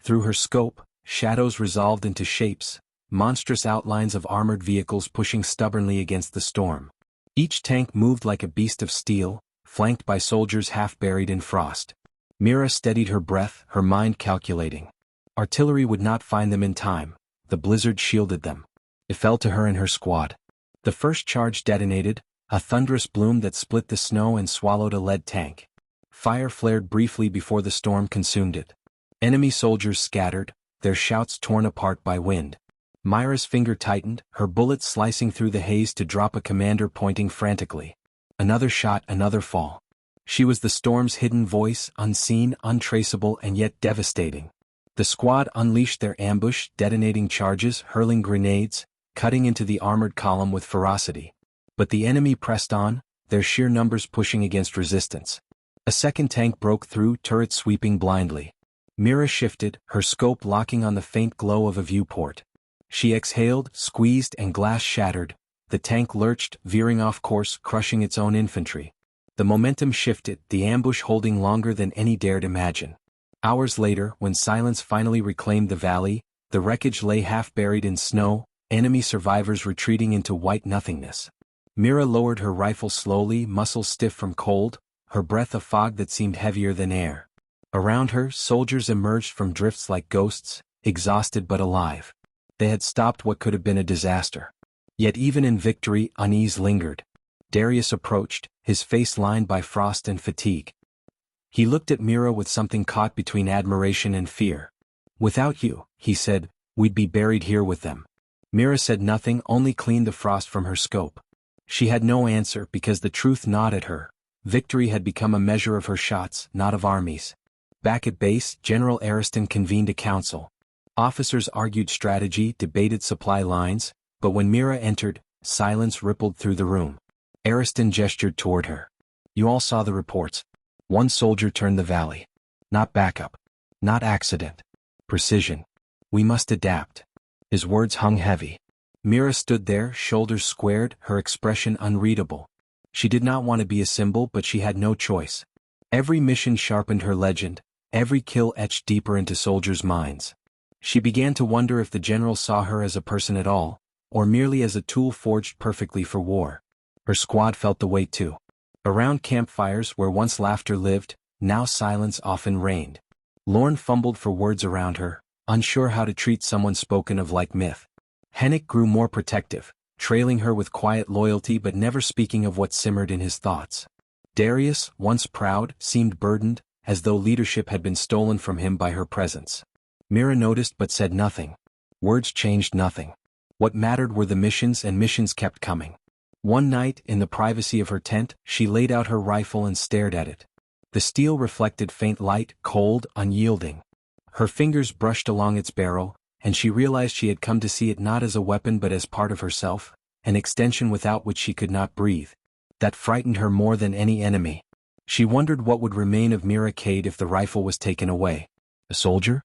Through her scope, shadows resolved into shapes, monstrous outlines of armored vehicles pushing stubbornly against the storm. Each tank moved like a beast of steel, flanked by soldiers half buried in frost. Mira steadied her breath, her mind calculating. Artillery would not find them in time, the blizzard shielded them. It fell to her and her squad. The first charge detonated, a thunderous bloom that split the snow and swallowed a lead tank. Fire flared briefly before the storm consumed it. Enemy soldiers scattered, their shouts torn apart by wind. Myra's finger tightened, her bullet slicing through the haze to drop a commander pointing frantically. Another shot, another fall. She was the storm's hidden voice, unseen, untraceable, and yet devastating. The squad unleashed their ambush, detonating charges, hurling grenades, cutting into the armored column with ferocity. But the enemy pressed on, their sheer numbers pushing against resistance. A second tank broke through, turrets sweeping blindly. Mira shifted, her scope locking on the faint glow of a viewport. She exhaled, squeezed, and glass shattered. The tank lurched, veering off course, crushing its own infantry. The momentum shifted, the ambush holding longer than any dared imagine. Hours later, when silence finally reclaimed the valley, the wreckage lay half buried in snow, enemy survivors retreating into white nothingness. Mira lowered her rifle slowly, muscles stiff from cold, her breath a fog that seemed heavier than air. Around her, soldiers emerged from drifts like ghosts, exhausted but alive. They had stopped what could have been a disaster. Yet even in victory, unease lingered. Darius approached, his face lined by frost and fatigue. He looked at Mira with something caught between admiration and fear. "Without you," he said, "we'd be buried here with them." Mira said nothing, only cleaned the frost from her scope. She had no answer because the truth gnawed at her. Victory had become a measure of her shots, not of armies. Back at base, General Ariston convened a council. Officers argued strategy, debated supply lines, but when Mira entered, silence rippled through the room. Ariston gestured toward her. "You all saw the reports. One soldier turned the valley. Not backup. Not accident. Precision. We must adapt." His words hung heavy. Mira stood there, shoulders squared, her expression unreadable. She did not want to be a symbol, but she had no choice. Every mission sharpened her legend, every kill etched deeper into soldiers' minds. She began to wonder if the general saw her as a person at all, or merely as a tool forged perfectly for war. Her squad felt the weight too. Around campfires where once laughter lived, now silence often reigned. Lorne fumbled for words around her, unsure how to treat someone spoken of like myth. Hennick grew more protective, trailing her with quiet loyalty but never speaking of what simmered in his thoughts. Darius, once proud, seemed burdened, as though leadership had been stolen from him by her presence. Mira noticed but said nothing. Words changed nothing. What mattered were the missions, and missions kept coming. One night, in the privacy of her tent, she laid out her rifle and stared at it. The steel reflected faint light, cold, unyielding. Her fingers brushed along its barrel, and she realized she had come to see it not as a weapon but as part of herself, an extension without which she could not breathe. That frightened her more than any enemy. She wondered what would remain of Mira Cade if the rifle was taken away. A soldier?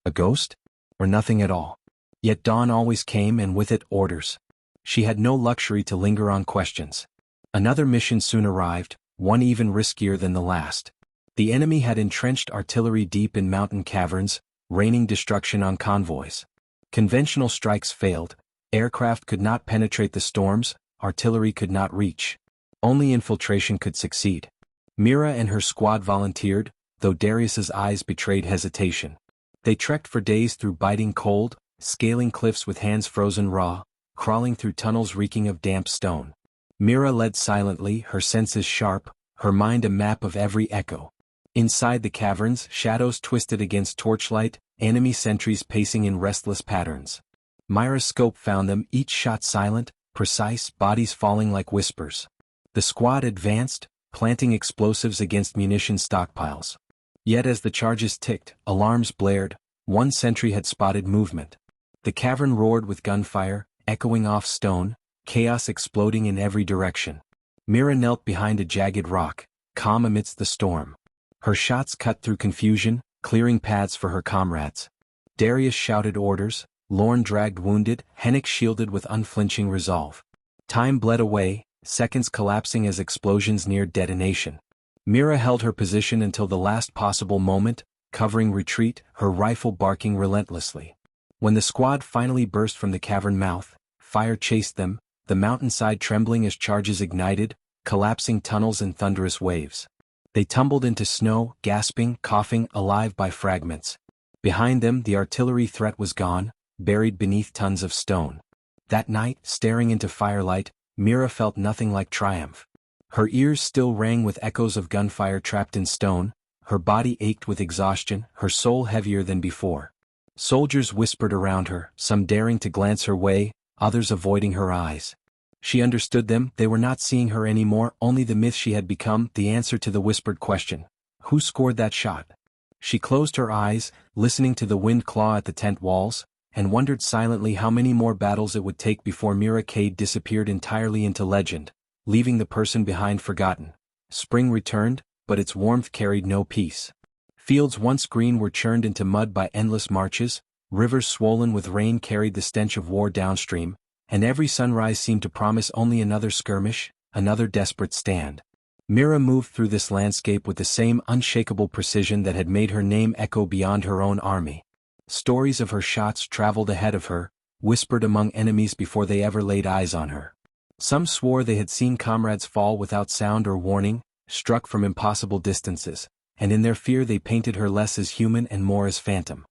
A ghost? Or nothing at all? Yet dawn always came and with it orders. She had no luxury to linger on questions. Another mission soon arrived, one even riskier than the last. The enemy had entrenched artillery deep in mountain caverns, raining destruction on convoys. Conventional strikes failed, aircraft could not penetrate the storms, artillery could not reach. Only infiltration could succeed. Mira and her squad volunteered, though Darius's eyes betrayed hesitation. They trekked for days through biting cold, scaling cliffs with hands frozen raw, crawling through tunnels reeking of damp stone. Mira led silently, her senses sharp, her mind a map of every echo. Inside the caverns, shadows twisted against torchlight, enemy sentries pacing in restless patterns. Mira's scope found them, each shot silent, precise, bodies falling like whispers. The squad advanced, planting explosives against munition stockpiles. Yet as the charges ticked, alarms blared, one sentry had spotted movement. The cavern roared with gunfire, echoing off stone, chaos exploding in every direction. Mira knelt behind a jagged rock, calm amidst the storm. Her shots cut through confusion, clearing paths for her comrades. Darius shouted orders, Lorne dragged wounded, Hennick shielded with unflinching resolve. Time bled away, seconds collapsing as explosions neared detonation. Mira held her position until the last possible moment, covering retreat, her rifle barking relentlessly. When the squad finally burst from the cavern mouth, fire chased them, the mountainside trembling as charges ignited, collapsing tunnels in thunderous waves. They tumbled into snow, gasping, coughing, alive by fragments. Behind them the artillery threat was gone, buried beneath tons of stone. That night, staring into firelight, Mira felt nothing like triumph. Her ears still rang with echoes of gunfire trapped in stone, her body ached with exhaustion, her soul heavier than before. Soldiers whispered around her, some daring to glance her way, others avoiding her eyes. She understood them, they were not seeing her anymore, only the myth she had become, the answer to the whispered question. Who scored that shot? She closed her eyes, listening to the wind claw at the tent walls, and wondered silently how many more battles it would take before Mira Cade disappeared entirely into legend, leaving the person behind forgotten. Spring returned, but its warmth carried no peace. Fields once green were churned into mud by endless marches, rivers swollen with rain carried the stench of war downstream, and every sunrise seemed to promise only another skirmish, another desperate stand. Mira moved through this landscape with the same unshakable precision that had made her name echo beyond her own army. Stories of her shots traveled ahead of her, whispered among enemies before they ever laid eyes on her. Some swore they had seen comrades fall without sound or warning, struck from impossible distances, and in their fear they painted her less as human and more as phantom.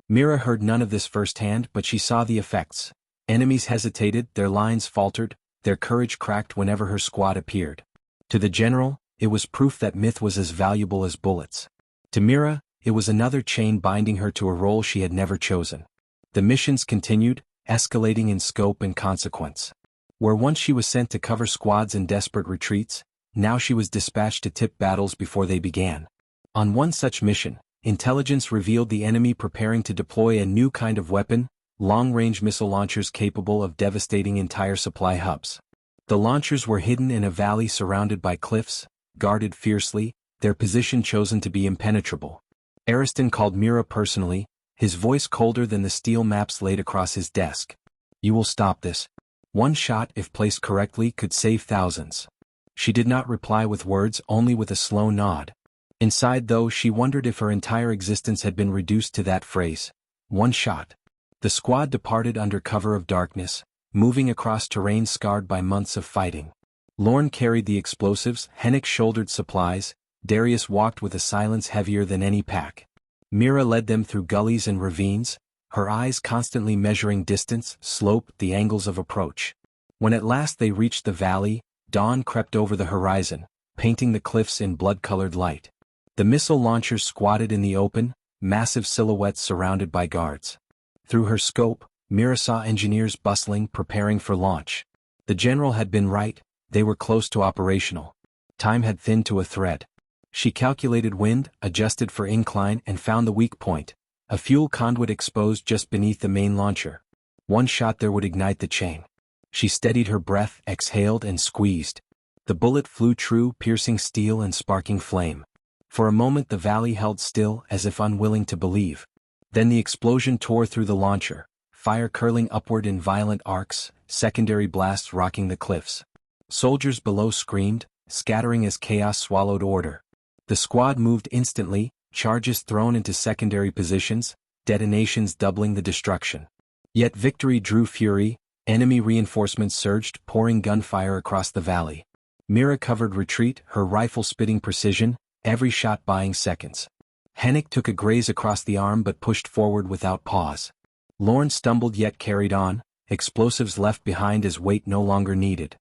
Mira heard none of this firsthand, but she saw the effects. Enemies hesitated, their lines faltered, their courage cracked whenever her squad appeared. To the general, it was proof that myth was as valuable as bullets. To Mira, it was another chain binding her to a role she had never chosen. The missions continued, escalating in scope and consequence. Where once she was sent to cover squads in desperate retreats, now she was dispatched to tip battles before they began. On one such mission, intelligence revealed the enemy preparing to deploy a new kind of weapon, long-range missile launchers capable of devastating entire supply hubs. The launchers were hidden in a valley surrounded by cliffs, guarded fiercely, their position chosen to be impenetrable. Ariston called Mira personally, his voice colder than the steel maps laid across his desk. You will stop this. One shot, if placed correctly, could save thousands. She did not reply with words, only with a slow nod. Inside, though, she wondered if her entire existence had been reduced to that phrase. One shot. The squad departed under cover of darkness, moving across terrain scarred by months of fighting. Lorne carried the explosives, Hennick shouldered supplies, Darius walked with a silence heavier than any pack. Mira led them through gullies and ravines, her eyes constantly measuring distance, slope, the angles of approach. When at last they reached the valley, dawn crept over the horizon, painting the cliffs in blood-colored light. The missile launchers squatted in the open, massive silhouettes surrounded by guards. Through her scope, Mira saw engineers bustling, preparing for launch. The general had been right, they were close to operational. Time had thinned to a thread. She calculated wind, adjusted for incline, and found the weak point, a fuel conduit exposed just beneath the main launcher. One shot there would ignite the chain. She steadied her breath, exhaled, and squeezed. The bullet flew true, piercing steel and sparking flame. For a moment the valley held still, as if unwilling to believe. Then the explosion tore through the launcher, fire curling upward in violent arcs, secondary blasts rocking the cliffs. Soldiers below screamed, scattering as chaos swallowed order. The squad moved instantly, charges thrown into secondary positions, detonations doubling the destruction. Yet victory drew fury, enemy reinforcements surged, pouring gunfire across the valley. Mira covered retreat, her rifle spitting precision, every shot buying seconds. Hennick took a graze across the arm but pushed forward without pause. Lorne stumbled yet carried on, explosives left behind as weight no longer needed.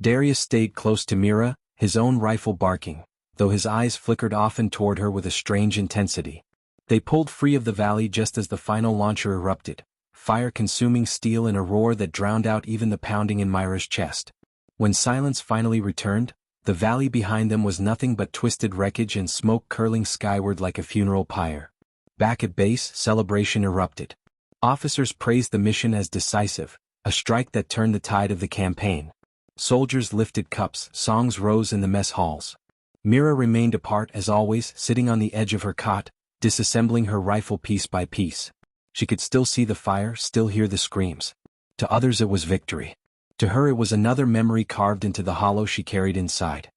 Darius stayed close to Mira, his own rifle barking, though his eyes flickered often toward her with a strange intensity. They pulled free of the valley just as the final launcher erupted, fire consuming steel in a roar that drowned out even the pounding in Myra's chest. When silence finally returned, the valley behind them was nothing but twisted wreckage and smoke curling skyward like a funeral pyre. Back at base, celebration erupted. Officers praised the mission as decisive, a strike that turned the tide of the campaign. Soldiers lifted cups, songs rose in the mess halls. Mira remained apart as always, sitting on the edge of her cot, disassembling her rifle piece by piece. She could still see the fire, still hear the screams. To others it was victory. To her it was another memory carved into the hollow she carried inside.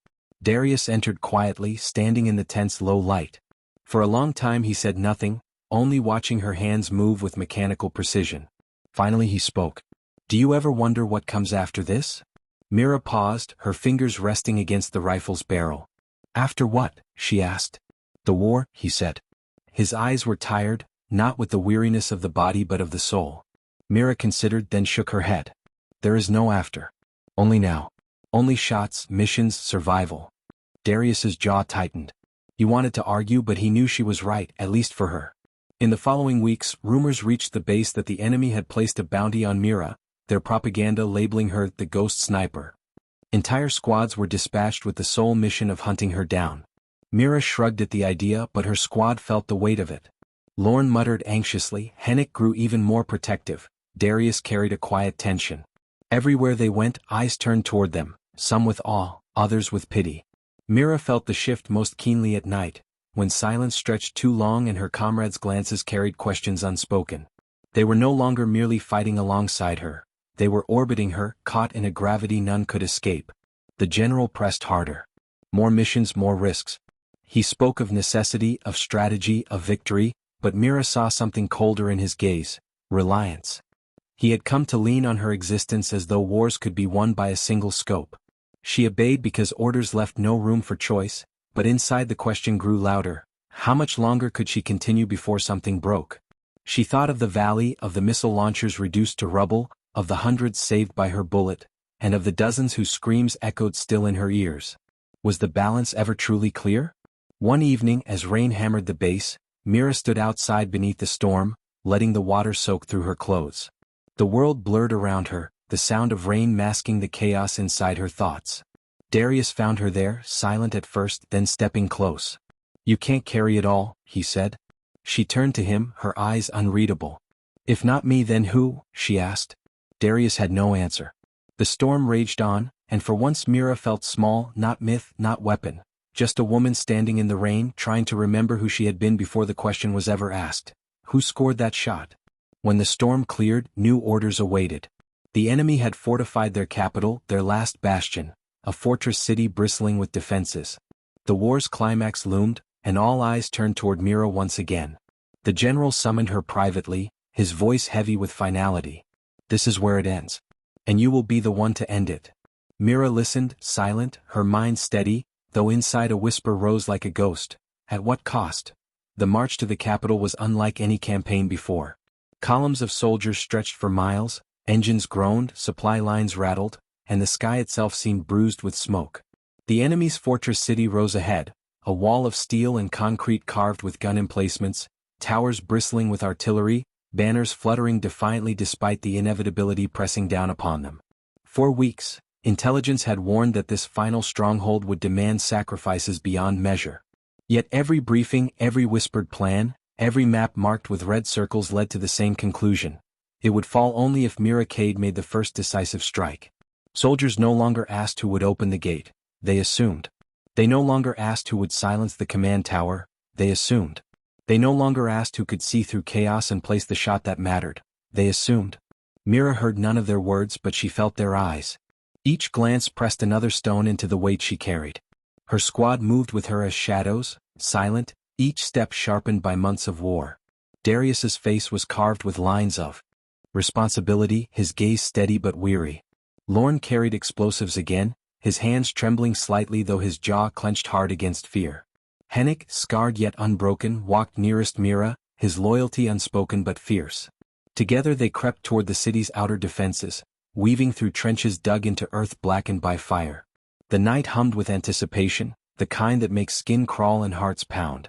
Darius entered quietly, standing in the tense low light. For a long time he said nothing, only watching her hands move with mechanical precision. Finally he spoke. "Do you ever wonder what comes after this?" Mira paused, her fingers resting against the rifle's barrel. "After what?" she asked. "The war," he said. His eyes were tired, not with the weariness of the body but of the soul. Mira considered, then shook her head. "There is no after. Only now. Only shots, missions, survival." Darius's jaw tightened. He wanted to argue but he knew she was right, at least for her. In the following weeks, rumors reached the base that the enemy had placed a bounty on Mira, their propaganda labeling her the ghost sniper. Entire squads were dispatched with the sole mission of hunting her down. Mira shrugged at the idea but her squad felt the weight of it. Lorne muttered anxiously, Hennick grew even more protective, Darius carried a quiet tension. Everywhere they went, eyes turned toward them, some with awe, others with pity. Mira felt the shift most keenly at night, when silence stretched too long and her comrades' glances carried questions unspoken. They were no longer merely fighting alongside her, they were orbiting her, caught in a gravity none could escape. The general pressed harder. More missions, more risks. He spoke of necessity, of strategy, of victory, but Mira saw something colder in his gaze, reliance. He had come to lean on her existence as though wars could be won by a single scope. She obeyed because orders left no room for choice, but inside the question grew louder. How much longer could she continue before something broke? She thought of the valley, of the missile launchers reduced to rubble, of the hundreds saved by her bullet, and of the dozens whose screams echoed still in her ears. Was the balance ever truly clear? One evening, as rain hammered the base, Mira stood outside beneath the storm, letting the water soak through her clothes. The world blurred around her, the sound of rain masking the chaos inside her thoughts. Darius found her there, silent at first, then stepping close. "You can't carry it all," he said. She turned to him, her eyes unreadable. "If not me then who?" she asked. Darius had no answer. The storm raged on, and for once Mira felt small, not myth, not weapon, just a woman standing in the rain, trying to remember who she had been before the question was ever asked. Who scored that shot? When the storm cleared, new orders awaited. The enemy had fortified their capital, their last bastion, a fortress city bristling with defenses. The war's climax loomed, and all eyes turned toward Mira once again. The general summoned her privately, his voice heavy with finality. "This is where it ends. And you will be the one to end it." Mira listened, silent, her mind steady, though inside a whisper rose like a ghost. At what cost? The march to the capital was unlike any campaign before. Columns of soldiers stretched for miles, engines groaned, supply lines rattled, and the sky itself seemed bruised with smoke. The enemy's fortress city rose ahead, a wall of steel and concrete carved with gun emplacements, towers bristling with artillery, banners fluttering defiantly despite the inevitability pressing down upon them. For weeks, intelligence had warned that this final stronghold would demand sacrifices beyond measure. Yet every briefing, every whispered plan, every map marked with red circles led to the same conclusion. It would fall only if Mira Cade made the first decisive strike. Soldiers no longer asked who would open the gate, they assumed. They no longer asked who would silence the command tower, they assumed. They no longer asked who could see through chaos and place the shot that mattered. They assumed. Mira heard none of their words, but she felt their eyes. Each glance pressed another stone into the weight she carried. Her squad moved with her as shadows, silent, each step sharpened by months of war. Darius's face was carved with lines of responsibility, his gaze steady but weary. Lorne carried explosives again, his hands trembling slightly though his jaw clenched hard against fear. Hennick, scarred yet unbroken, walked nearest Mira, his loyalty unspoken but fierce. Together they crept toward the city's outer defenses, weaving through trenches dug into earth blackened by fire. The night hummed with anticipation, the kind that makes skin crawl and hearts pound.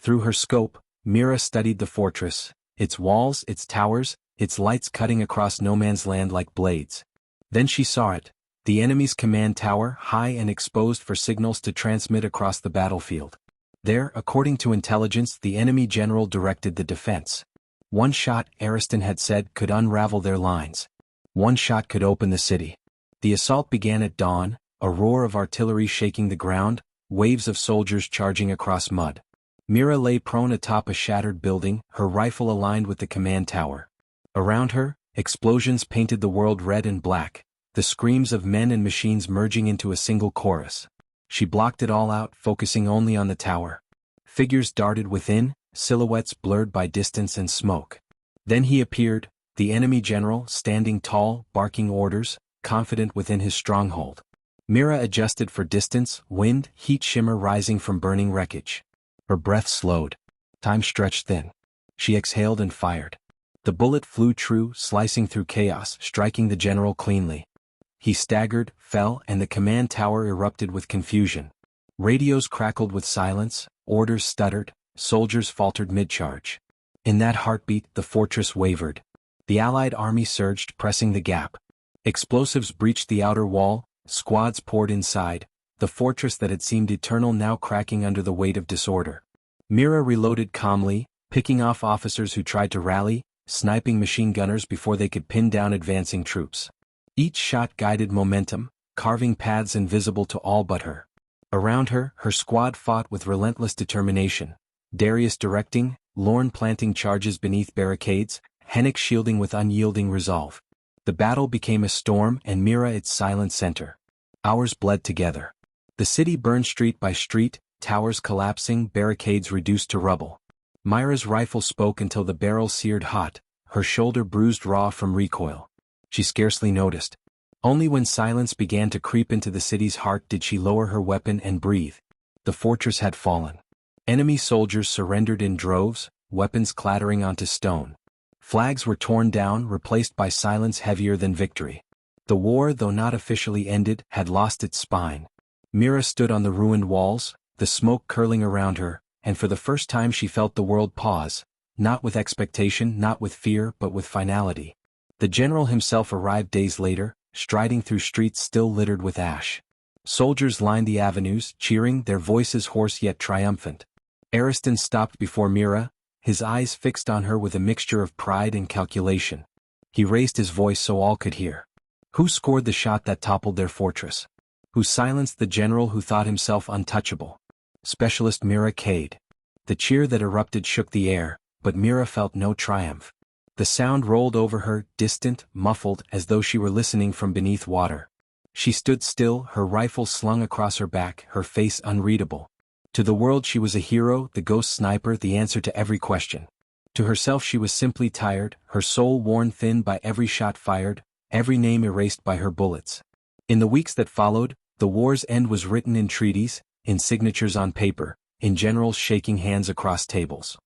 Through her scope, Mira studied the fortress, its walls, its towers, its lights cutting across no man's land like blades. Then she saw it, the enemy's command tower, high and exposed for signals to transmit across the battlefield. There, according to intelligence, the enemy general directed the defense. One shot, Ariston had said, could unravel their lines. One shot could open the city. The assault began at dawn, a roar of artillery shaking the ground, waves of soldiers charging across mud. Mira lay prone atop a shattered building, her rifle aligned with the command tower. Around her, explosions painted the world red and black, the screams of men and machines merging into a single chorus. She blocked it all out, focusing only on the tower. Figures darted within, silhouettes blurred by distance and smoke. Then he appeared, the enemy general, standing tall, barking orders, confident within his stronghold. Mira adjusted for distance, wind, heat shimmer rising from burning wreckage. Her breath slowed. Time stretched thin. She exhaled and fired. The bullet flew true, slicing through chaos, striking the general cleanly. He staggered, fell, and the command tower erupted with confusion. Radios crackled with silence, orders stuttered, soldiers faltered mid-charge. In that heartbeat, the fortress wavered. The Allied army surged, pressing the gap. Explosives breached the outer wall, squads poured inside, the fortress that had seemed eternal now cracking under the weight of disorder. Mira reloaded calmly, picking off officers who tried to rally, sniping machine gunners before they could pin down advancing troops. Each shot guided momentum, carving paths invisible to all but her. Around her, her squad fought with relentless determination. Darius directing, Lorne planting charges beneath barricades, Hennick shielding with unyielding resolve. The battle became a storm and Mira its silent center. Hours bled together. The city burned street by street, towers collapsing, barricades reduced to rubble. Mira's rifle spoke until the barrel seared hot, her shoulder bruised raw from recoil. She scarcely noticed. Only when silence began to creep into the city's heart did she lower her weapon and breathe. The fortress had fallen. Enemy soldiers surrendered in droves, weapons clattering onto stone. Flags were torn down, replaced by silence heavier than victory. The war, though not officially ended, had lost its spine. Mira stood on the ruined walls, the smoke curling around her, and for the first time she felt the world pause, not with expectation, not with fear, but with finality. The general himself arrived days later, striding through streets still littered with ash. Soldiers lined the avenues, cheering, their voices hoarse yet triumphant. Ariston stopped before Mira, his eyes fixed on her with a mixture of pride and calculation. He raised his voice so all could hear. Who scored the shot that toppled their fortress? Who silenced the general who thought himself untouchable? Specialist Mira Cade. The cheer that erupted shook the air, but Mira felt no triumph. The sound rolled over her, distant, muffled, as though she were listening from beneath water. She stood still, her rifle slung across her back, her face unreadable. To the world she was a hero, the ghost sniper, the answer to every question. To herself she was simply tired, her soul worn thin by every shot fired, every name erased by her bullets. In the weeks that followed, the war's end was written in treaties, in signatures on paper, in generals shaking hands across tables.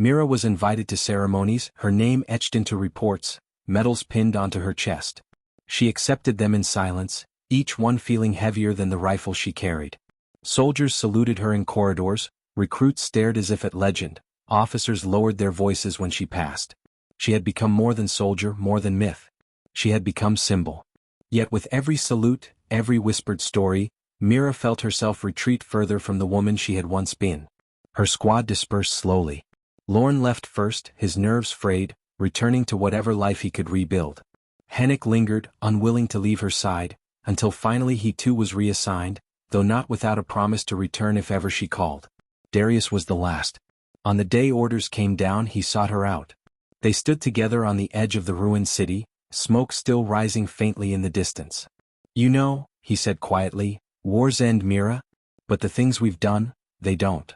Mira was invited to ceremonies, her name etched into reports, medals pinned onto her chest. She accepted them in silence, each one feeling heavier than the rifle she carried. Soldiers saluted her in corridors, recruits stared as if at legend, officers lowered their voices when she passed. She had become more than soldier, more than myth. She had become symbol. Yet with every salute, every whispered story, Mira felt herself retreat further from the woman she had once been. Her squad dispersed slowly. Lorne left first, his nerves frayed, returning to whatever life he could rebuild. Hennick lingered, unwilling to leave her side, until finally he too was reassigned, though not without a promise to return if ever she called. Darius was the last. On the day orders came down, he sought her out. They stood together on the edge of the ruined city, smoke still rising faintly in the distance. "You know," he said quietly, "wars end, Mira. But the things we've done, they don't."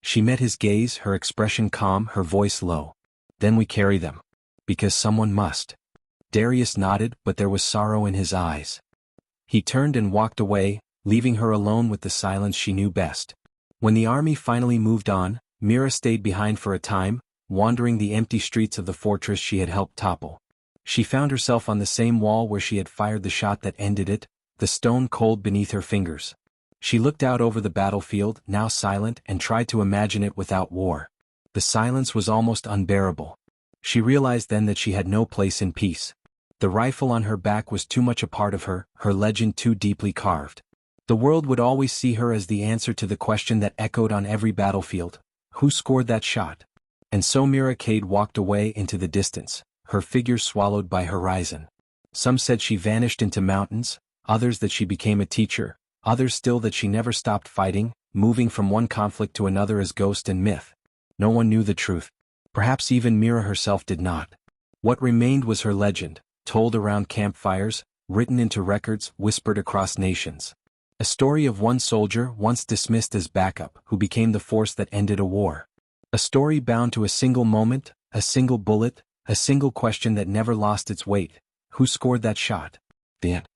She met his gaze, her expression calm, her voice low. "Then we carry them. Because someone must." Darius nodded, but there was sorrow in his eyes. He turned and walked away, leaving her alone with the silence she knew best. When the army finally moved on, Mira stayed behind for a time, wandering the empty streets of the fortress she had helped topple. She found herself on the same wall where she had fired the shot that ended it, the stone cold beneath her fingers. She looked out over the battlefield, now silent, and tried to imagine it without war. The silence was almost unbearable. She realized then that she had no place in peace. The rifle on her back was too much a part of her, her legend too deeply carved. The world would always see her as the answer to the question that echoed on every battlefield: who scored that shot? And so Mira Cade walked away into the distance, her figure swallowed by horizon. Some said she vanished into mountains, others that she became a teacher, others still that she never stopped fighting, moving from one conflict to another as ghost and myth. No one knew the truth. Perhaps even Mira herself did not. What remained was her legend, told around campfires, written into records, whispered across nations. A story of one soldier, once dismissed as backup, who became the force that ended a war. A story bound to a single moment, a single bullet, a single question that never lost its weight: who scored that shot? The end.